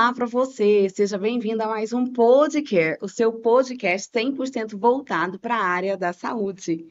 Olá para você, seja bem-vindo a mais um Podcare, o seu podcast 100% voltado para a área da saúde.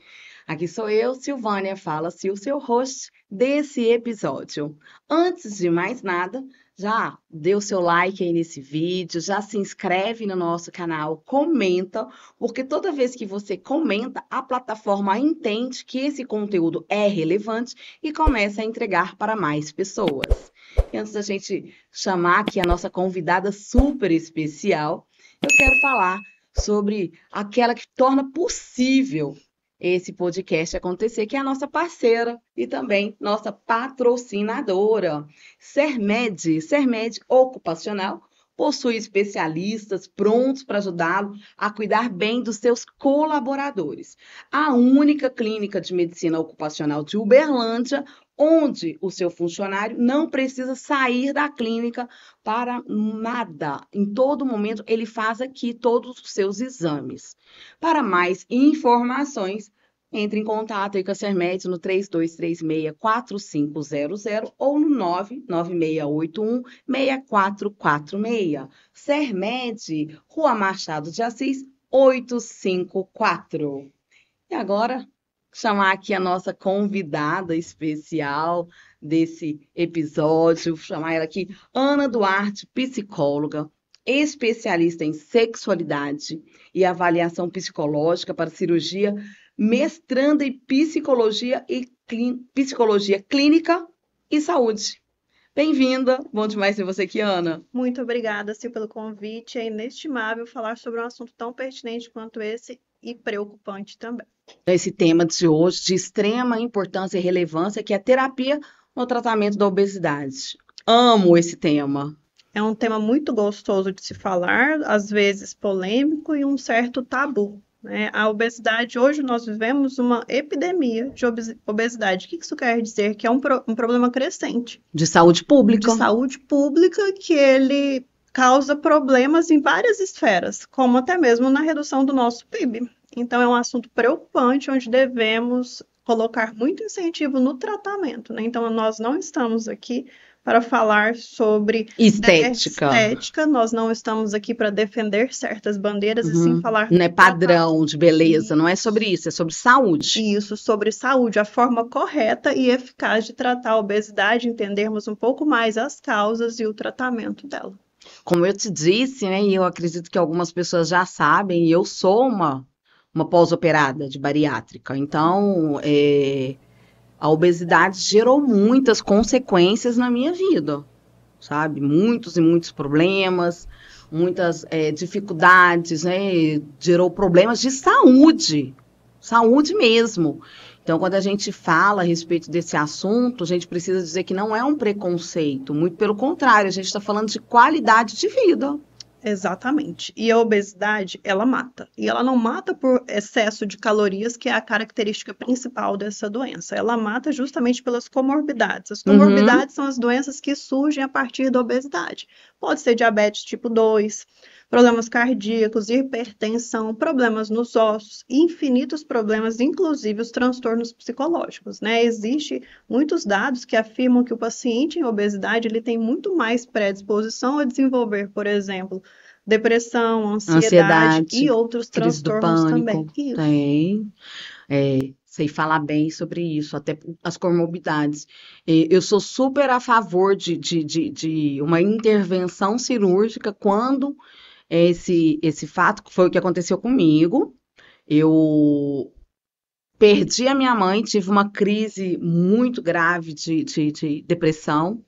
Aqui sou eu, Silvânia Fala-se, o seu host desse episódio. Antes de mais nada, já dê o seu like aí nesse vídeo, já se inscreve no nosso canal, comenta, porque toda vez que você comenta, a plataforma entende que esse conteúdo é relevante e começa a entregar para mais pessoas. E antes da gente chamar aqui a nossa convidada super especial, eu quero falar sobre aquela que torna possível esse podcast acontecer, que é a nossa parceira e também nossa patrocinadora, Sermed. Sermed Ocupacional possui especialistas prontos para ajudá-lo a cuidar bem dos seus colaboradores. A única clínica de medicina ocupacional de Uberlândia, onde o seu funcionário não precisa sair da clínica para nada. Em todo momento, ele faz aqui todos os seus exames. Para mais informações, entre em contato aí com a Sermed no 3236-4500 ou no 99681-6446. Sermed, Rua Machado de Assis, 854. E agora, chamar aqui a nossa convidada especial desse episódio, chamar ela aqui, Ana Duarte, psicóloga, especialista em sexualidade e avaliação psicológica para cirurgia, mestranda em psicologia e psicologia clínica e saúde. Bem-vinda, bom demais ter você aqui, Ana. Muito obrigada, Sil, pelo convite. É inestimável falar sobre um assunto tão pertinente quanto esse e preocupante também. Esse tema de hoje, de extrema importância e relevância, que é a terapia no tratamento da obesidade. Amo esse tema. É um tema muito gostoso de se falar, às vezes polêmico e um certo tabu, né? A obesidade, hoje nós vivemos uma epidemia de obesidade. O que isso quer dizer? Que é um problema crescente. De saúde pública. De saúde pública, que ele causa problemas em várias esferas, como até mesmo na redução do nosso PIB. Então, é um assunto preocupante, onde devemos colocar muito incentivo no tratamento, né? Então, nós não estamos aqui para falar sobre estética, nós não estamos aqui para defender certas bandeiras, e sim falar... Não é padrão de beleza, não é sobre isso, é sobre saúde. Isso, sobre saúde, a forma correta e eficaz de tratar a obesidade, entendermos um pouco mais as causas e o tratamento dela. Como eu te disse, né, e eu acredito que algumas pessoas já sabem, e eu sou uma pós-operada de bariátrica, então a obesidade gerou muitas consequências na minha vida, sabe? Muitos e muitos problemas, muitas dificuldades, né? Gerou problemas de saúde mesmo. Então, quando a gente fala a respeito desse assunto, a gente precisa dizer que não é um preconceito, muito pelo contrário, a gente está falando de qualidade de vida. Exatamente. E a obesidade, ela mata. E ela não mata por excesso de calorias, que é a característica principal dessa doença. Ela mata justamente pelas comorbidades. As comorbidades são as doenças que surgem a partir da obesidade. Pode ser diabetes tipo 2, problemas cardíacos, hipertensão, problemas nos ossos, infinitos problemas, inclusive os transtornos psicológicos, né? Existem muitos dados que afirmam que o paciente em obesidade ele tem muito mais predisposição a desenvolver, por exemplo, depressão, ansiedade e outros transtornos também. Tem. Sei falar bem sobre isso, até as comorbidades. Eu sou super a favor de uma intervenção cirúrgica quando esse fato foi o que aconteceu comigo. Eu perdi a minha mãe, tive uma crise muito grave de depressão.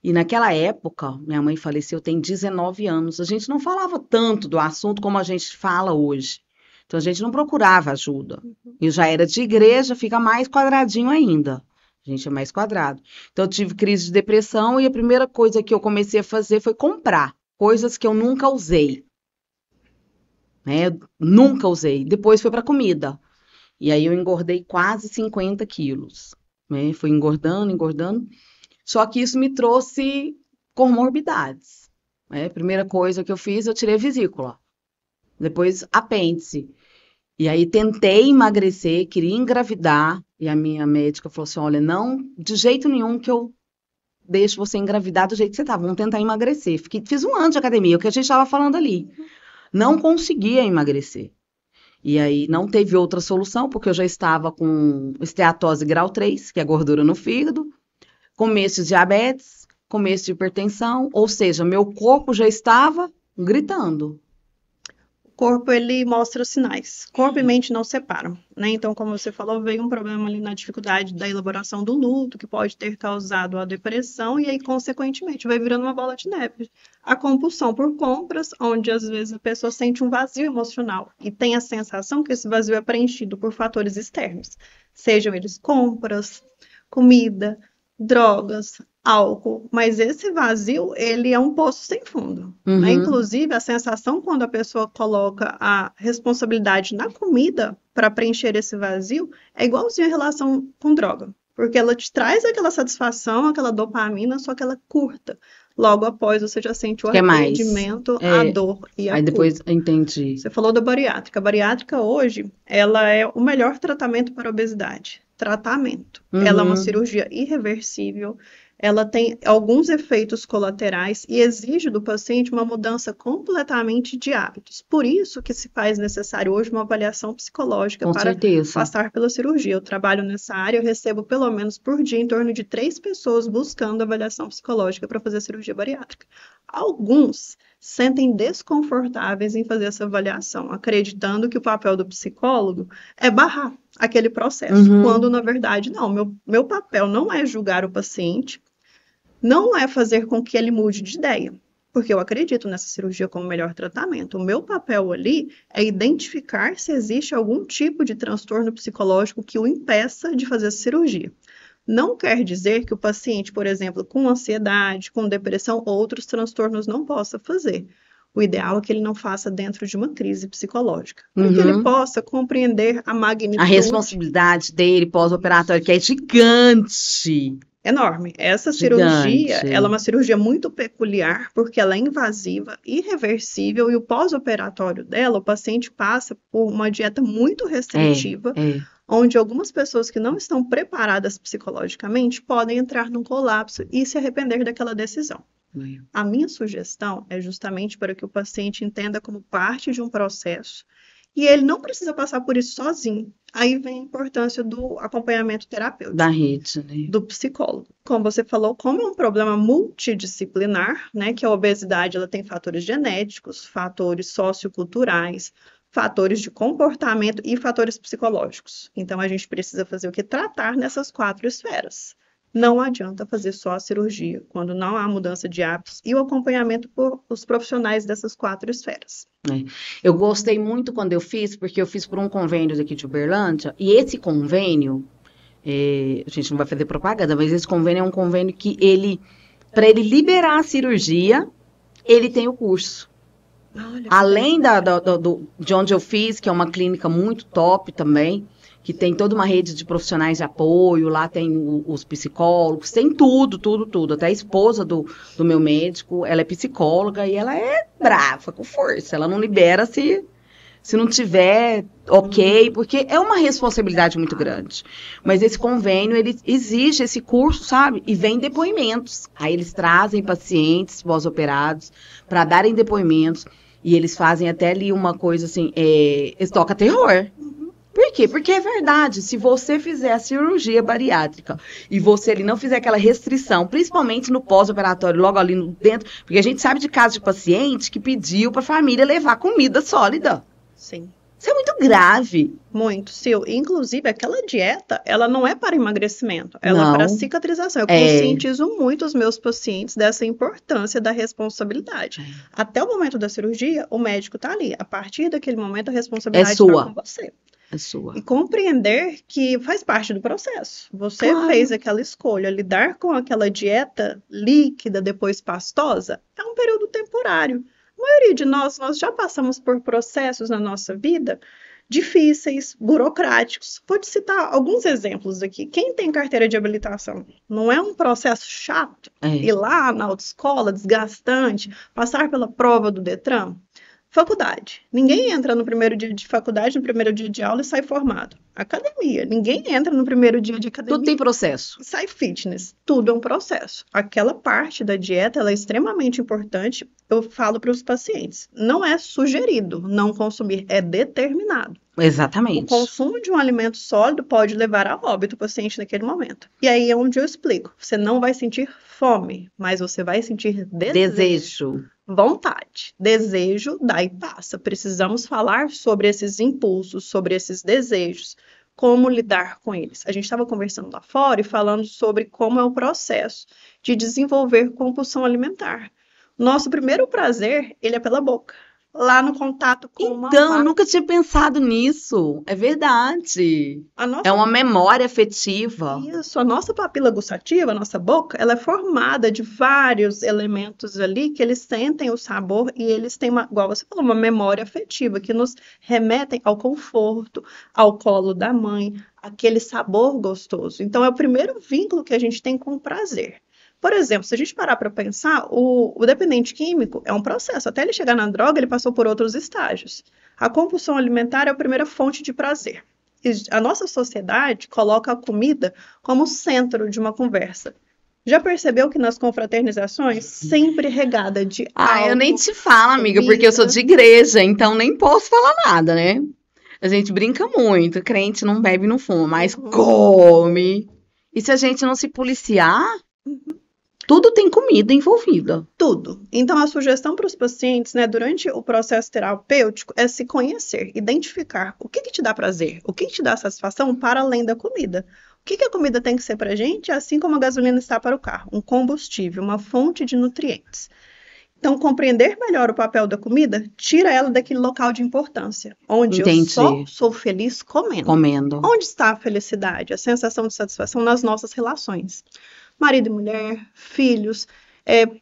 E naquela época, minha mãe faleceu, tem 19 anos. A gente não falava tanto do assunto como a gente fala hoje. Então, a gente não procurava ajuda. Eu já era de igreja, fica mais quadradinho ainda. A gente é mais quadrado. Então, eu tive crise de depressão e a primeira coisa que eu comecei a fazer foi comprar coisas que eu nunca usei. Né? Nunca usei. Depois foi para comida. E aí eu engordei quase 50 quilos. Né? Fui engordando. Só que isso me trouxe comorbidades. Né? Primeira coisa que eu fiz, eu tirei a vesícula. Depois, apêndice. E aí tentei emagrecer, queria engravidar. E a minha médica falou assim, olha, não, de jeito nenhum que eu deixo você engravidar do jeito que você tá, vamos tentar emagrecer. Fiz 1 ano de academia, o que a gente estava falando ali. Não conseguia emagrecer. E aí não teve outra solução, porque eu já estava com esteatose grau 3, que é gordura no fígado, começo de diabetes, começo de hipertensão, ou seja, meu corpo já estava gritando. O corpo, ele mostra os sinais. Corpo e mente não separam, né? Então, como você falou, veio um problema ali na dificuldade da elaboração do luto, que pode ter causado a depressão, e aí, consequentemente, vai virando uma bola de neve. A compulsão por compras, onde às vezes a pessoa sente um vazio emocional e tem a sensação que esse vazio é preenchido por fatores externos, sejam eles compras, comida, drogas, álcool, mas esse vazio, ele é um poço sem fundo, né? Inclusive, a sensação quando a pessoa coloca a responsabilidade na comida para preencher esse vazio é igualzinho a relação com droga, porque ela te traz aquela satisfação, aquela dopamina, só que ela é curta. Logo após, você já sente o arrependimento, a dor e a Aí culpa. depois, entendi. Você falou da bariátrica. A bariátrica hoje, ela é o melhor tratamento para a obesidade. Tratamento. Ela é uma cirurgia irreversível, ela tem alguns efeitos colaterais e exige do paciente uma mudança completamente de hábitos. Por isso que se faz necessário hoje uma avaliação psicológica para passar pela cirurgia. Eu trabalho nessa área, eu recebo pelo menos por dia em torno de 3 pessoas buscando avaliação psicológica para fazer a cirurgia bariátrica. Alguns sentem desconfortáveis em fazer essa avaliação, acreditando que o papel do psicólogo é barrar aquele processo, quando na verdade não, meu papel não é julgar o paciente, não é fazer com que ele mude de ideia, porque eu acredito nessa cirurgia como melhor tratamento. O meu papel ali é identificar se existe algum tipo de transtorno psicológico que o impeça de fazer a cirurgia. Não quer dizer que o paciente, por exemplo, com ansiedade, com depressão, outros transtornos não possa fazer. O ideal é que ele não faça dentro de uma crise psicológica, para que ele possa compreender a magnitude. A responsabilidade dele pós-operatório, que é gigante. Enorme. Essa cirurgia, ela é uma cirurgia muito peculiar, porque ela é invasiva, irreversível, e o pós-operatório dela, o paciente passa por uma dieta muito restritiva, onde algumas pessoas que não estão preparadas psicologicamente podem entrar num colapso e se arrepender daquela decisão. A minha sugestão é justamente para que o paciente entenda como parte de um processo e ele não precisa passar por isso sozinho. Aí vem a importância do acompanhamento terapêutico. Da rede, né? Do psicólogo. Como você falou, como é um problema multidisciplinar, né, que a obesidade ela tem fatores genéticos, fatores socioculturais, fatores de comportamento e fatores psicológicos. Então, a gente precisa fazer o que? Tratar nessas 4 esferas. Não adianta fazer só a cirurgia, quando não há mudança de hábitos e o acompanhamento por os profissionais dessas 4 esferas. Eu gostei muito quando eu fiz, porque eu fiz por um convênio daqui de Uberlândia, e esse convênio, a gente não vai fazer propaganda, mas esse convênio é um convênio que para ele liberar a cirurgia, ele tem o curso. Além de onde eu fiz, que é uma clínica muito top também, que tem toda uma rede de profissionais de apoio, lá tem os psicólogos, tem tudo. Até a esposa do meu médico, ela é psicóloga e ela é brava, com força. Ela não libera se não tiver ok, porque é uma responsabilidade muito grande. Mas esse convênio, ele exige esse curso, sabe? E vem depoimentos. Aí eles trazem pacientes pós-operados para darem depoimentos e eles fazem até ali uma coisa assim, eles tocam terror. Por quê? Porque é verdade, se você fizer a cirurgia bariátrica e você ali não fizer aquela restrição, principalmente no pós-operatório, logo ali dentro, porque a gente sabe de casos de paciente que pediu para a família levar comida sólida. Sim. Isso é muito grave. Muito, Sil. Inclusive, aquela dieta, ela não é para emagrecimento, ela é para cicatrização. Eu conscientizo muito os meus pacientes dessa importância da responsabilidade. Até o momento da cirurgia, o médico está ali. A partir daquele momento, a responsabilidade está com você. É sua. E compreender que faz parte do processo. Você fez aquela escolha, lidar com aquela dieta líquida, depois pastosa, é um período temporário. A maioria de nós já passamos por processos na nossa vida difíceis, burocráticos. Vou te citar alguns exemplos aqui. Quem tem carteira de habilitação? Não é um processo chato? Ir lá na autoescola, desgastante, passar pela prova do Detran? Faculdade. Ninguém entra no primeiro dia de faculdade, no primeiro dia de aula e sai formado. Academia. Ninguém entra no primeiro dia de Tudo academia tem processo. e sai fitness. Tudo é um processo. Aquela parte da dieta, ela é extremamente importante. Eu falo para os pacientes, não é sugerido não consumir, é determinado. O Exatamente. consumo de um alimento sólido pode levar a óbito o paciente naquele momento. E aí é onde eu explico. Você não vai sentir fome, mas você vai sentir Desejo. vontade, desejo, dá e passa. Precisamos falar sobre esses impulsos, sobre esses desejos, como lidar com eles. A gente estava conversando lá fora e falando sobre como é o processo de desenvolver compulsão alimentar. Nosso primeiro prazer, ele é pela boca, lá no contato com uma Então, eu vaca. nunca tinha pensado nisso. É verdade. A nossa É uma memória afetiva. Isso, a nossa papila gustativa, a nossa boca, ela é formada de vários elementos ali que eles sentem o sabor e eles têm uma, igual você falou, uma memória afetiva que nos remetem ao conforto, ao colo da mãe, aquele sabor gostoso. Então é o primeiro vínculo que a gente tem com o prazer. Por exemplo, se a gente parar para pensar, o dependente químico é um processo. Até ele chegar na droga, ele passou por outros estágios. A compulsão alimentar é a primeira fonte de prazer. A nossa sociedade coloca a comida como centro de uma conversa. Já percebeu que nas confraternizações, sempre regada de Eu nem álcool, te falo, amiga, porque eu sou de igreja, então nem posso falar nada, né? A gente brinca muito, crente não bebe, não fuma, mas come. E se a gente não se policiar, tudo tem comida envolvida. tudo. Então, a sugestão para os pacientes, né, durante o processo terapêutico é se conhecer, identificar o que te dá prazer, o que te dá satisfação para além da comida. O que a comida tem que ser para a gente, assim como a gasolina está para o carro, um combustível, uma fonte de nutrientes. Então, compreender melhor o papel da comida tira ela daquele local de importância, onde eu Entendi. só sou feliz comendo. Comendo. Onde está a felicidade, a sensação de satisfação nas nossas relações? Marido e mulher, filhos,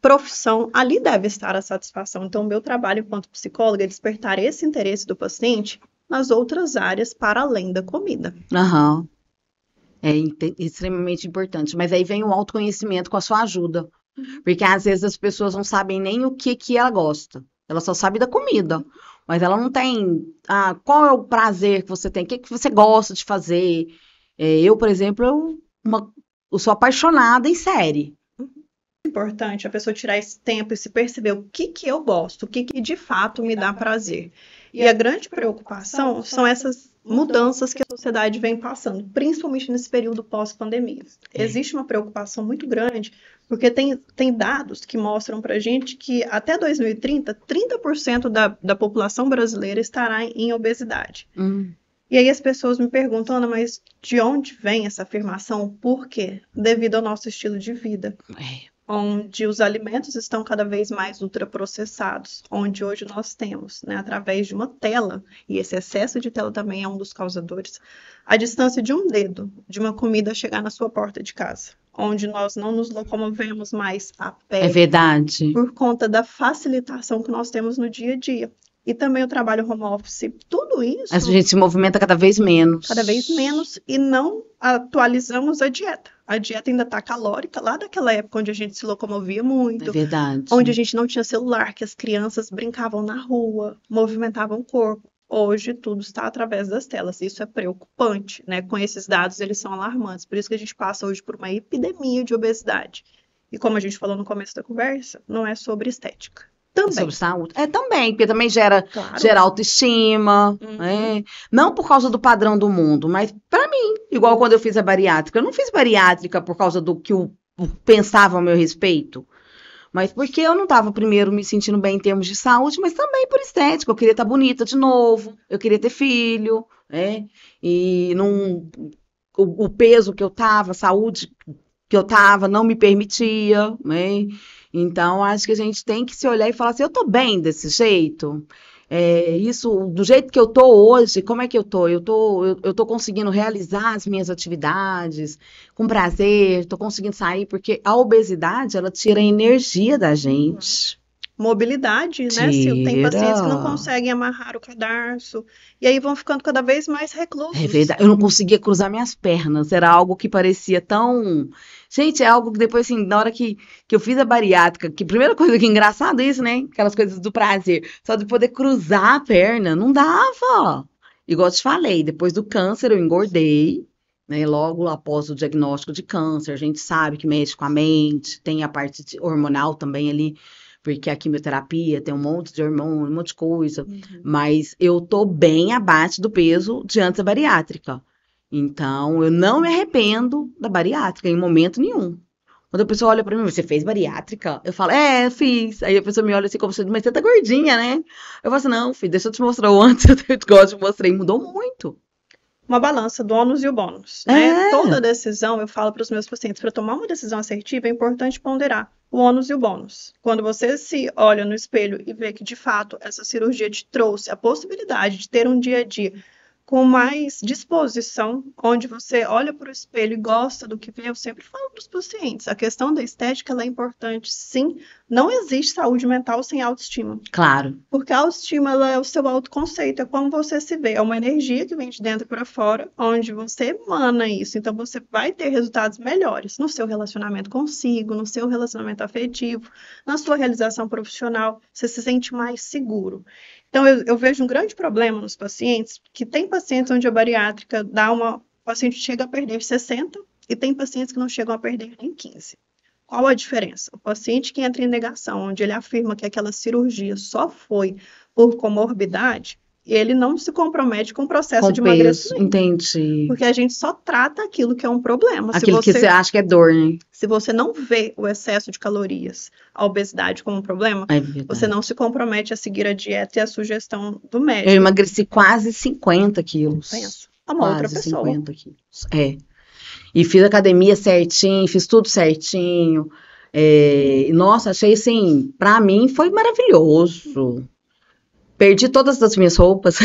profissão, ali deve estar a satisfação. Então, o meu trabalho enquanto psicóloga é despertar esse interesse do paciente nas outras áreas para além da comida. Aham. É extremamente importante. Mas aí vem o autoconhecimento com a sua ajuda. Porque às vezes as pessoas não sabem nem o que ela gosta. Ela só sabe da comida. Mas ela não tem. Qual é o prazer que você tem? O que você gosta de fazer? Eu, por exemplo, eu sou apaixonada em série. É importante a pessoa tirar esse tempo e se perceber o que eu gosto, o que de fato me dá prazer. E a grande preocupação são essas mudanças que a sociedade vem passando, principalmente nesse período pós-pandemia. Existe uma preocupação muito grande, porque tem dados que mostram para a gente que até 2030, 30% da população brasileira estará em obesidade. E aí as pessoas me perguntam, Ana, mas de onde vem essa afirmação? Por quê? Devido ao nosso estilo de vida. Onde os alimentos estão cada vez mais ultraprocessados, onde hoje nós temos, né, através de uma tela, e esse excesso de tela também é um dos causadores, a distância de um dedo de uma comida chegar na sua porta de casa, onde nós não nos locomovemos mais a pé. É verdade. Por conta da facilitação que nós temos no dia a dia. E também o trabalho home office, tudo isso... A gente se movimenta cada vez menos. Cada vez menos, e não atualizamos a dieta. A dieta ainda está calórica, lá daquela época onde a gente se locomovia muito. É verdade. Onde a gente não tinha celular, que as crianças brincavam na rua, movimentavam o corpo. Hoje tudo está através das telas. Isso é preocupante, né? Com esses dados, eles são alarmantes. Por isso que a gente passa hoje por uma epidemia de obesidade. E como a gente falou no começo da conversa, não é sobre estética. Também. Sobre saúde. Também, porque também gera Claro. autoestima, né? Não por causa do padrão do mundo, mas para mim, igual quando eu fiz a bariátrica. Eu não fiz bariátrica por causa do que eu pensava ao meu respeito, mas porque eu não estava primeiro me sentindo bem em termos de saúde, mas também por estética. Eu queria estar bonita de novo, eu queria ter filho, né? E o peso que eu estava, a saúde que eu estava não me permitia, né? Então, acho que a gente tem que se olhar e falar assim, eu tô bem desse jeito? Isso, do jeito que eu tô hoje, como é que eu tô? Eu tô conseguindo realizar as minhas atividades com prazer, tô conseguindo sair, porque a obesidade, ela tira a energia da gente. mobilidade, né, Sil? Tem pacientes que não Tira. conseguem amarrar o cadarço, e aí vão ficando cada vez mais É reclusos. verdade. Eu não conseguia cruzar minhas pernas. Era algo que parecia tão. Gente, é algo que depois, assim, na hora que eu fiz a bariátrica, que primeira coisa que engraçado isso, né? Aquelas coisas do prazer. Só de poder cruzar a perna, não dava. Igual eu te falei, depois do câncer eu engordei, né? Logo após o diagnóstico de câncer, a gente sabe que mexe com a mente, tem a parte hormonal também ali, porque a quimioterapia tem um monte de hormônio, um monte de coisa. Mas eu tô bem abaixo do peso de antes da bariátrica. Então, eu não me arrependo da bariátrica em momento nenhum. Quando a pessoa olha pra mim, você fez bariátrica? Eu falo, fiz. Aí a pessoa me olha assim como se, mas você tá gordinha, né? Eu falo assim, não, filho, deixa eu te mostrar o antes, eu te gosto de mostrar. E mudou muito. Uma balança do ônus e o bônus, né? É, Toda decisão, eu falo para os meus pacientes, para tomar uma decisão assertiva, é importante ponderar o ônus e o bônus. Quando você se olha no espelho e vê que, de fato, essa cirurgia te trouxe a possibilidade de ter um dia a dia com mais disposição, onde você olha para o espelho e gosta do que vê, eu sempre falo para os pacientes, a questão da estética ela é importante, sim. Não existe saúde mental sem autoestima. claro. Porque a autoestima ela é o seu autoconceito, é como você se vê, é uma energia que vem de dentro para fora, onde você emana isso. Então você vai ter resultados melhores no seu relacionamento consigo, no seu relacionamento afetivo, na sua realização profissional, você se sente mais seguro. Então eu vejo um grande problema nos pacientes, que tem pacientes onde a bariátrica o paciente chega a perder 60 e tem pacientes que não chegam a perder nem 15. Qual a diferença? O paciente que entra em negação, onde ele afirma que aquela cirurgia só foi por comorbidade, ele não se compromete com o processo Com de peso, emagrecimento, entendi. porque a gente só trata aquilo que é um problema. Aquilo que você acha que é dor, né? Se você não vê o excesso de calorias, a obesidade como um problema, É você verdade. não se compromete a seguir a dieta e a sugestão do Eu médico. emagreci quase 50 quilos. Pensa, é uma outra Quase pessoa. 50 quilos. É. E fiz academia certinho, fiz tudo certinho. Nossa, achei assim, pra mim foi maravilhoso. Perdi todas as minhas roupas.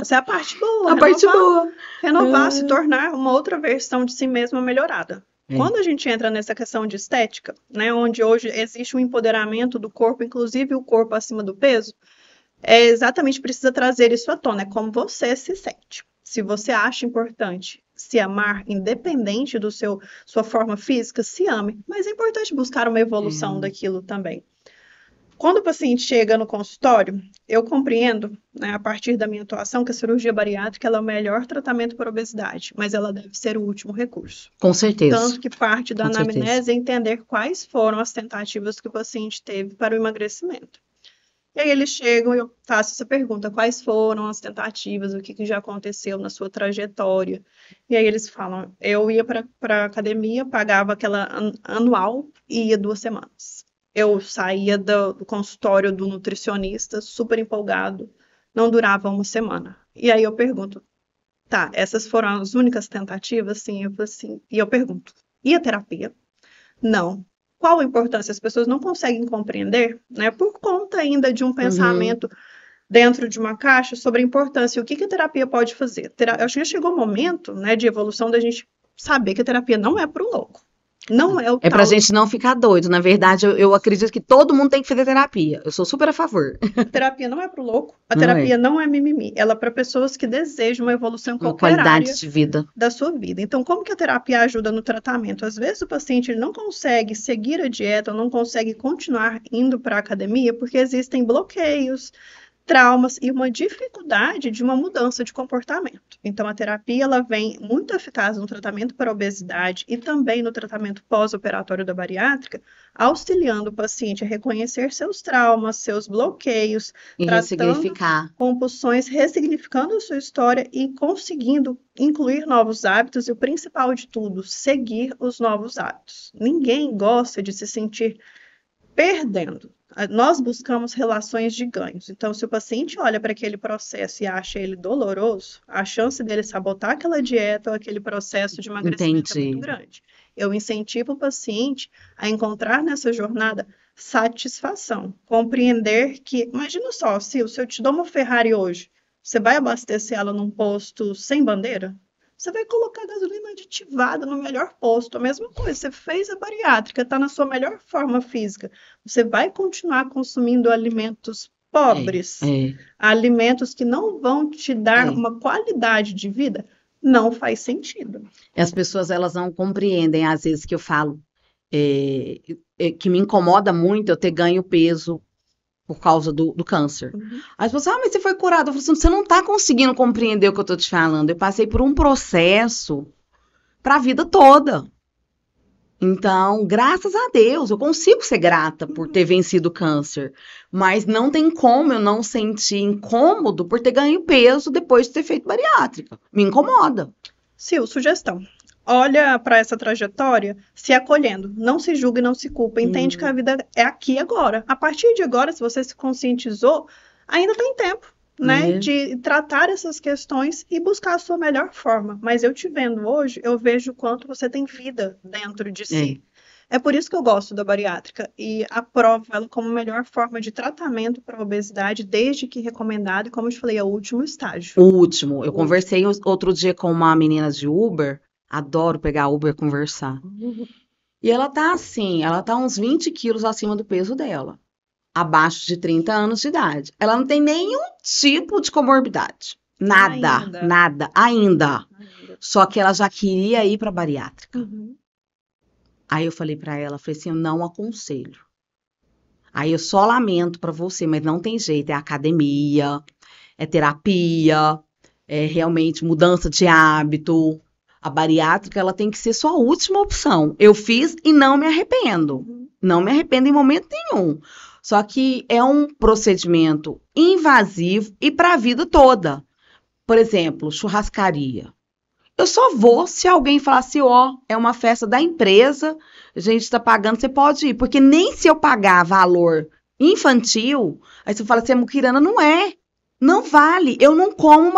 Essa é a parte boa, A parte boa. renovar, se tornar uma outra versão de si mesma melhorada. É. Quando a gente entra nessa questão de estética, né, onde hoje existe um empoderamento do corpo, inclusive o corpo acima do peso, exatamente precisa trazer isso à tona, é como você se sente. Se você acha importante se amar, independente do sua forma física, se ame. Mas é importante buscar uma evolução daquilo também. Quando o paciente chega no consultório, eu compreendo, né, a partir da minha atuação, que a cirurgia bariátrica ela é o melhor tratamento para obesidade, mas ela deve ser o último recurso. Com certeza. Tanto que parte da anamnese é entender quais foram as tentativas que o paciente teve para o emagrecimento. E aí eles chegam e eu faço essa pergunta, quais foram as tentativas, o que já aconteceu na sua trajetória? E aí eles falam, eu ia para a academia, pagava aquela anual e ia 2 semanas. Eu saía do consultório do nutricionista super empolgado, não durava 1 semana. E aí eu pergunto, tá, essas foram as únicas tentativas? Sim, eu falo assim, e eu pergunto, e a terapia? Não. Qual a importância? As pessoas não conseguem compreender, né, por conta ainda de um pensamento dentro de uma caixa sobre a importância, o que a terapia pode fazer. Eu acho que já chegou o momento, né, de evolução da gente saber que a terapia não é para o louco. Não é o É pra gente não ficar doido. Na verdade, eu acredito que todo mundo tem que fazer terapia. Eu sou super a favor. A terapia não é pro louco. A terapia não é mimimi. Ela é para pessoas que desejam uma evolução em qualquer qualidade área de vida da sua vida. Então, como que a terapia ajuda no tratamento? Às vezes o paciente ele não consegue seguir a dieta, ou não consegue continuar indo para a academia porque existem bloqueios, traumas e uma dificuldade de uma mudança de comportamento. Então, a terapia ela vem muito eficaz no tratamento para a obesidade e também no tratamento pós-operatório da bariátrica, auxiliando o paciente a reconhecer seus traumas, seus bloqueios, e ressignificar compulsões, ressignificando a sua história e conseguindo incluir novos hábitos e o principal de tudo, seguir os novos hábitos. Ninguém gosta de se sentir perdendo. Nós buscamos relações de ganhos. Então, se o paciente olha para aquele processo e acha ele doloroso, a chance dele sabotar aquela dieta ou aquele processo de emagrecimento é muito grande. Eu incentivo o paciente a encontrar nessa jornada satisfação, compreender que, imagina só, se eu te dou uma Ferrari hoje, você vai abastecer ela num posto sem bandeira? você vai colocar gasolina aditivada no melhor posto. A mesma coisa, você fez a bariátrica, está na sua melhor forma física. Você vai continuar consumindo alimentos pobres, alimentos que não vão te dar uma qualidade de vida? Não faz sentido. E as pessoas, elas não compreendem, às vezes, que eu falo, que me incomoda muito eu ter ganho peso por causa do câncer. As pessoas, mas você foi curado. Eu falo assim, você não está conseguindo compreender o que eu estou te falando. Eu passei por um processo para a vida toda. Então, graças a Deus, eu consigo ser grata por ter vencido o câncer. Mas não tem como eu não sentir incômodo por ter ganho peso depois de ter feito bariátrica. Me incomoda. Sil, sugestão. Olha para essa trajetória se acolhendo. Não se julga e não se culpa. Entende que a vida é aqui e agora. A partir de agora, se você se conscientizou, ainda tem tempo, né? De tratar essas questões e buscar a sua melhor forma. Mas eu te vendo hoje, eu vejo o quanto você tem vida dentro de si. É por isso que eu gosto da bariátrica e aprovo ela como melhor forma de tratamento para a obesidade, desde que recomendado, e como eu te falei, é o último estágio. O último. Eu conversei outro dia com uma menina de Uber. Adoro pegar Uber e conversar. E ela tá assim, ela tá uns 20 quilos acima do peso dela. Abaixo de 30 anos de idade. Ela não tem nenhum tipo de comorbidade. Nada, ainda. Só que ela já queria ir pra bariátrica. Aí eu falei pra ela, falei assim, eu não aconselho. Aí eu só lamento pra você, mas não tem jeito. É academia, é terapia, é realmente mudança de hábito. A bariátrica, ela tem que ser sua última opção. Eu fiz e não me arrependo. Não me arrependo em momento nenhum. Só que é um procedimento invasivo e para a vida toda. Por exemplo, churrascaria. Eu só vou se alguém falar assim, ó, é uma festa da empresa, a gente está pagando, você pode ir. Porque nem se eu pagar valor infantil, aí você fala assim, a muquirana não é. Não vale. Eu não como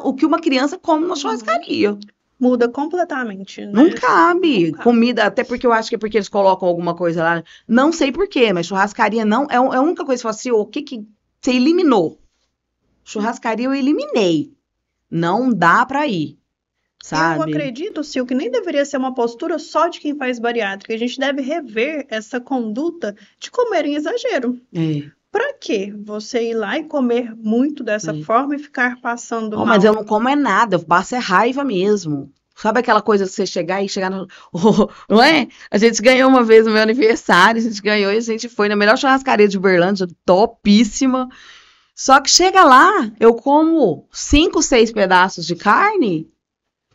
o que uma criança come na churrascaria. Muda completamente, né? Não cabe. Comida, até porque eu acho que é porque eles colocam alguma coisa lá. Não sei por quê, mas churrascaria não. É a única coisa que eu falo assim, o que você eliminou? Churrascaria eu eliminei. Não dá pra ir, sabe? Eu acredito, Sil, que nem deveria ser uma postura só de quem faz bariátrica. A gente deve rever essa conduta de comer em exagero. Pra quê? Você ir lá e comer muito dessa forma e ficar passando mal? Mas eu não como nada, eu passo raiva mesmo. Sabe aquela coisa de você chegar no... não é? A gente ganhou uma vez no meu aniversário, a gente ganhou e a gente foi na melhor churrascaria de Uberlândia, topíssima. Só que chega lá, eu como 5, 6 pedaços de carne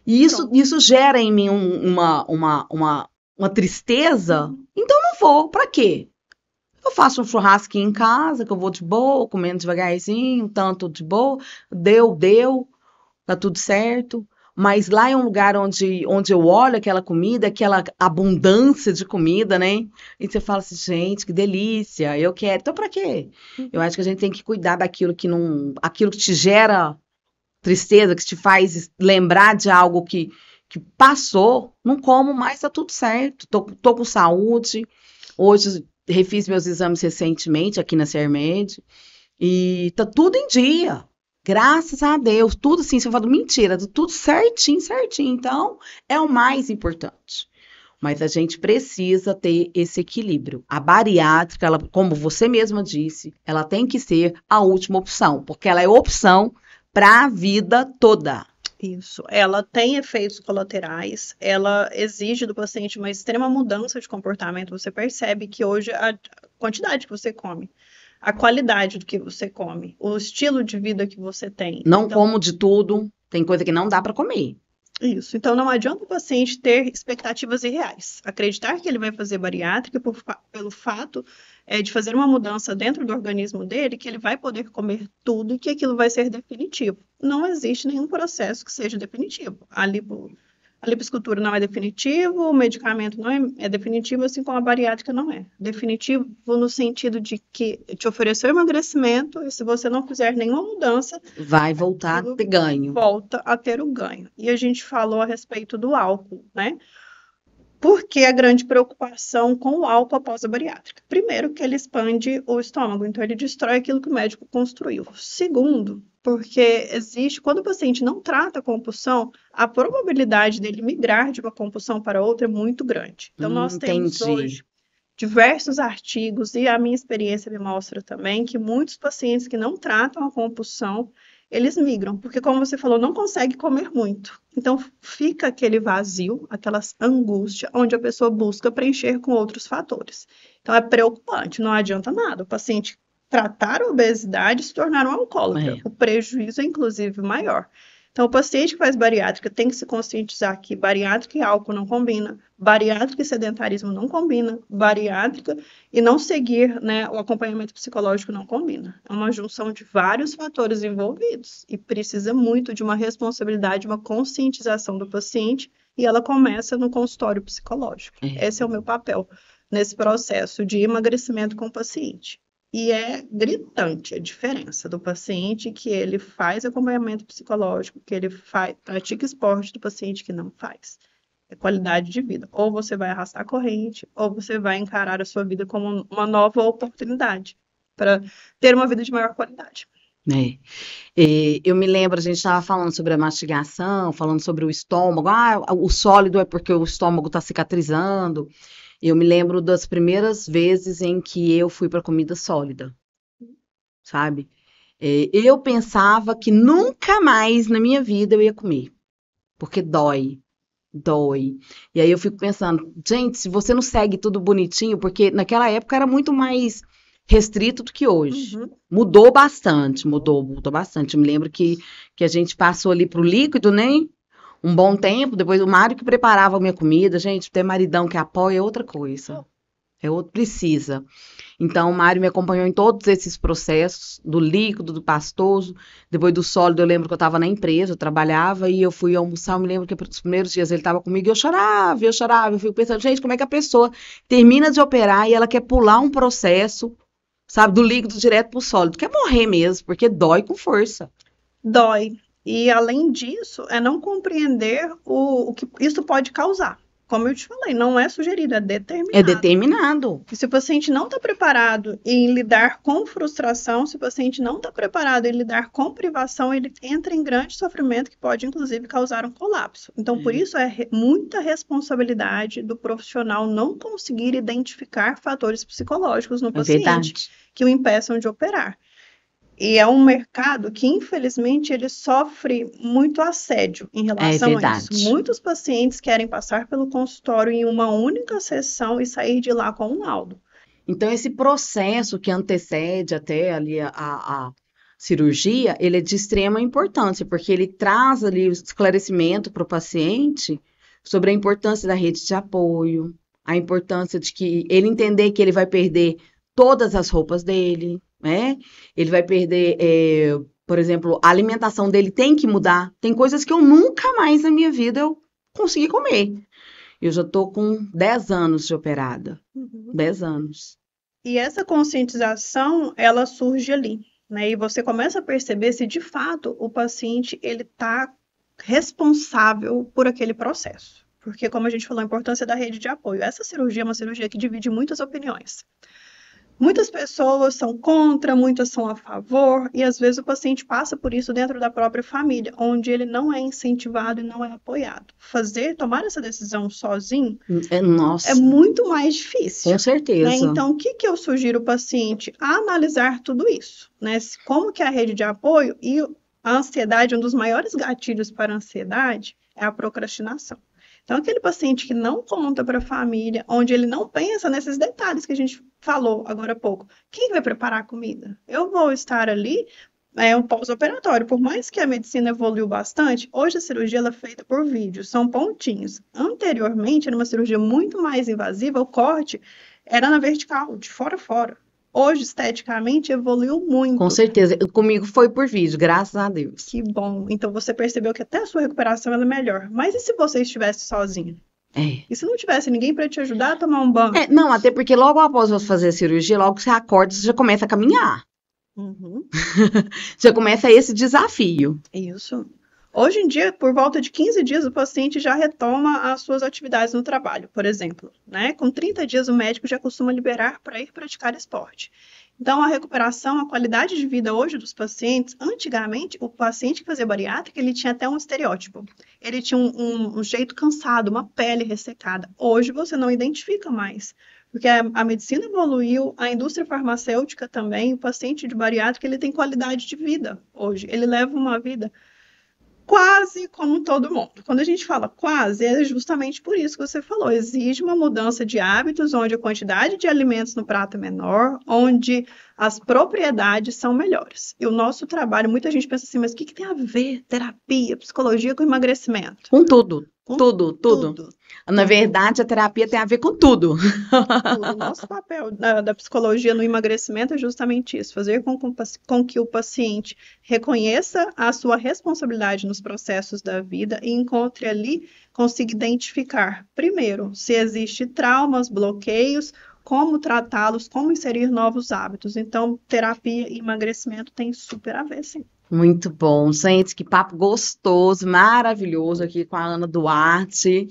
e isso gera em mim uma tristeza. Então não vou, pra quê? Eu faço um churrasquinho em casa, que eu vou de boa, comendo devagarzinho, tanto de boa. Deu, tá tudo certo. Mas lá é um lugar onde eu olho aquela comida, aquela abundância de comida, né? E você fala assim, gente, que delícia, eu quero. Então, pra quê? Eu acho que a gente tem que cuidar daquilo que não... Aquilo que te gera tristeza, que te faz lembrar de algo que passou. Não como mais, tá tudo certo. Tô com saúde. Hoje... Refiz meus exames recentemente aqui na CERMED e tá tudo em dia, graças a Deus, tudo assim, você fala, mentira, tudo certinho, então é o mais importante. Mas a gente precisa ter esse equilíbrio. A bariátrica, ela, como você mesma disse, ela tem que ser a última opção, porque ela é opção para a vida toda. Isso, ela tem efeitos colaterais, ela exige do paciente uma extrema mudança de comportamento. Você percebe que hoje a quantidade que você come, a qualidade do que você come, o estilo de vida que você tem. Não como de tudo, tem coisa que não dá para comer. Isso, então não adianta o paciente ter expectativas irreais. Acreditar que ele vai fazer bariátrica pelo fato de fazer uma mudança dentro do organismo dele, que ele vai poder comer tudo e que aquilo vai ser definitivo. Não existe nenhum processo que seja definitivo. A lipoescultura não é definitivo, o medicamento não é definitivo, assim como a bariátrica não é. Definitivo no sentido de que te ofereceu emagrecimento e se você não fizer nenhuma mudança... Vai voltar a ter ganho. Volta a ter o ganho. E a gente falou a respeito do álcool, né? Por que a grande preocupação com o álcool após a bariátrica? Primeiro, que ele expande o estômago, então ele destrói aquilo que o médico construiu. Segundo, porque existe, quando o paciente não trata a compulsão, a probabilidade dele migrar de uma compulsão para outra é muito grande. Então, nós temos hoje diversos artigos, e a minha experiência me mostra também que muitos pacientes que não tratam a compulsão, eles migram, porque como você falou, não consegue comer muito. Então fica aquele vazio, aquela angústia, onde a pessoa busca preencher com outros fatores. Então é preocupante, não adianta nada. O paciente tratar a obesidade e se tornar um alcoólatra. O prejuízo é inclusive maior. Então, o paciente que faz bariátrica tem que se conscientizar que bariátrica e álcool não combina, bariátrica e sedentarismo não combina, bariátrica e não seguir, né, o acompanhamento psicológico não combina. É uma junção de vários fatores envolvidos e precisa muito de uma responsabilidade, uma conscientização do paciente, e ela começa no consultório psicológico. Esse é o meu papel nesse processo de emagrecimento com o paciente. E é gritante a diferença do paciente que ele faz acompanhamento psicológico, que ele pratica esporte, do paciente que não faz. É qualidade de vida. Ou você vai arrastar a corrente, ou você vai encarar a sua vida como uma nova oportunidade para ter uma vida de maior qualidade. Eu me lembro, a gente estava falando sobre a mastigação, falando sobre o estômago. O sólido é porque o estômago está cicatrizando. Eu me lembro das primeiras vezes em que eu fui para comida sólida, sabe? Eu pensava que nunca mais na minha vida eu ia comer, porque dói. E aí eu fico pensando, gente, se você não segue tudo bonitinho, porque naquela época era muito mais restrito do que hoje. Mudou bastante, mudou bastante. Eu me lembro que a gente passou ali pro líquido, né? Um bom tempo, depois o Mário que preparava a minha comida, gente, ter maridão que apoia é outra coisa. Precisa. Então, o Mário me acompanhou em todos esses processos, do líquido, do pastoso, depois do sólido. Eu lembro que eu estava na empresa, eu trabalhava, e eu fui almoçar, eu me lembro que nos primeiros dias ele estava comigo, e eu chorava, eu fico pensando, gente, como é que a pessoa termina de operar e ela quer pular um processo, sabe, do líquido direto pro sólido? Quer morrer mesmo, porque dói com força. Dói. E, além disso, é não compreender o que isso pode causar. Como eu te falei, não é sugerido, é determinado. É determinado. E se o paciente não está preparado em lidar com frustração, se o paciente não está preparado em lidar com privação, ele entra em grande sofrimento que pode, inclusive, causar um colapso. Então, por isso, é muita responsabilidade do profissional não conseguir identificar fatores psicológicos no paciente que o impeçam de operar. E é um mercado que, infelizmente, ele sofre muito assédio em relação a isso. Muitos pacientes querem passar pelo consultório em uma única sessão e sair de lá com um laudo. Então, esse processo que antecede até ali a cirurgia, ele é de extrema importância, porque ele traz ali o esclarecimento para o paciente sobre a importância da rede de apoio, a importância de que ele entender que ele vai perder todas as roupas dele, né? Ele vai perder, por exemplo, a alimentação dele tem que mudar. Tem coisas que eu nunca mais na minha vida eu consegui comer. Eu já tô com 10 anos de operada. 10 anos. E essa conscientização, ela surge ali, né? E você começa a perceber se, de fato, o paciente, ele tá responsável por aquele processo. Porque, como a gente falou, a importância da rede de apoio. Essa cirurgia é uma cirurgia que divide muitas opiniões. Muitas pessoas são contra, muitas são a favor, e às vezes o paciente passa por isso dentro da própria família, onde ele não é incentivado e não é apoiado. Tomar essa decisão sozinho é muito mais difícil. Com certeza. Né? Então, o que eu sugiro o paciente? A analisar tudo isso, né? Como que é a rede de apoio e a ansiedade, um dos maiores gatilhos para a ansiedade é a procrastinação. Então, aquele paciente que não conta para a família, onde ele não pensa nesses detalhes que a gente falou agora há pouco. Quem vai preparar a comida? Eu vou estar ali, um pós-operatório. Por mais que a medicina evoluiu bastante, hoje a cirurgia ela é feita por vídeo, são pontinhos. Anteriormente, era uma cirurgia muito mais invasiva, o corte era na vertical, de fora a fora. Hoje, esteticamente, evoluiu muito. Com certeza. Comigo foi por vídeo, graças a Deus. Que bom. Então, você percebeu que até a sua recuperação ela é melhor. Mas e se você estivesse sozinha? E se não tivesse ninguém para te ajudar a tomar um banho? Não, até porque logo após você fazer a cirurgia, logo que você acorda, você já começa a caminhar. Já começa esse desafio. Isso. Hoje em dia, por volta de 15 dias, o paciente já retoma as suas atividades no trabalho, por exemplo, né? Com 30 dias, o médico já costuma liberar para ir praticar esporte. Então, a recuperação, a qualidade de vida hoje dos pacientes, antigamente, o paciente que fazia bariátrica, ele tinha até um estereótipo. Ele tinha um jeito cansado, uma pele ressecada. Hoje, você não identifica mais, porque a medicina evoluiu, a indústria farmacêutica também, o paciente de bariátrica, ele tem qualidade de vida hoje. Ele leva uma vida quase como todo mundo. Quando a gente fala quase, é justamente por isso que você falou. Exige uma mudança de hábitos, onde a quantidade de alimentos no prato é menor, onde as propriedades são melhores. E o nosso trabalho, muita gente pensa assim, mas o que tem a ver terapia, psicologia com emagrecimento? Com tudo. Com Tudo. Na verdade, a terapia tem a ver com tudo. O nosso papel da psicologia no emagrecimento é justamente isso, fazer com que o paciente reconheça a sua responsabilidade nos processos da vida e encontre ali, consiga identificar, primeiro, se existe traumas, bloqueios, como tratá-los, como inserir novos hábitos. Então, terapia e emagrecimento tem super a ver, sim. Muito bom, gente, que papo gostoso, maravilhoso aqui com a Ana Duarte.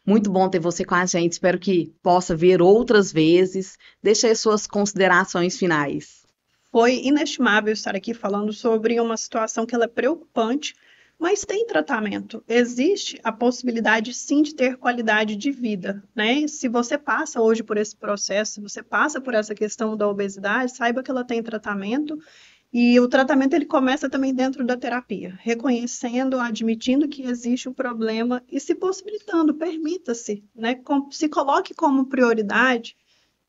Muito bom ter você com a gente. Espero que possa ver outras vezes. Deixa aí suas considerações finais. Foi inestimável estar aqui falando sobre uma situação que ela é preocupante, mas tem tratamento. Existe a possibilidade, sim, de ter qualidade de vida, né? Se você passa hoje por esse processo, se você passa por essa questão da obesidade, saiba que ela tem tratamento. E o tratamento ele começa também dentro da terapia, reconhecendo, admitindo que existe um problema e se possibilitando, permita-se, né? Se coloque como prioridade,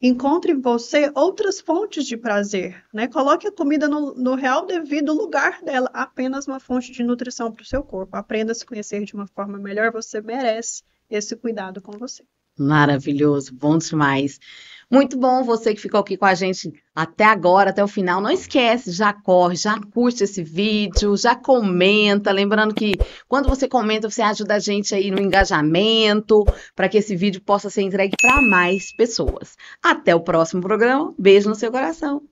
encontre em você outras fontes de prazer, né? Coloque a comida no real devido lugar dela, apenas uma fonte de nutrição para o seu corpo. Aprenda a se conhecer de uma forma melhor, você merece esse cuidado com você. Maravilhoso, bom demais. Muito bom você que ficou aqui com a gente até agora, até o final. Não esquece, já corre, já curte esse vídeo, já comenta. Lembrando que quando você comenta, você ajuda a gente aí no engajamento, para que esse vídeo possa ser entregue para mais pessoas. Até o próximo programa. Beijo no seu coração.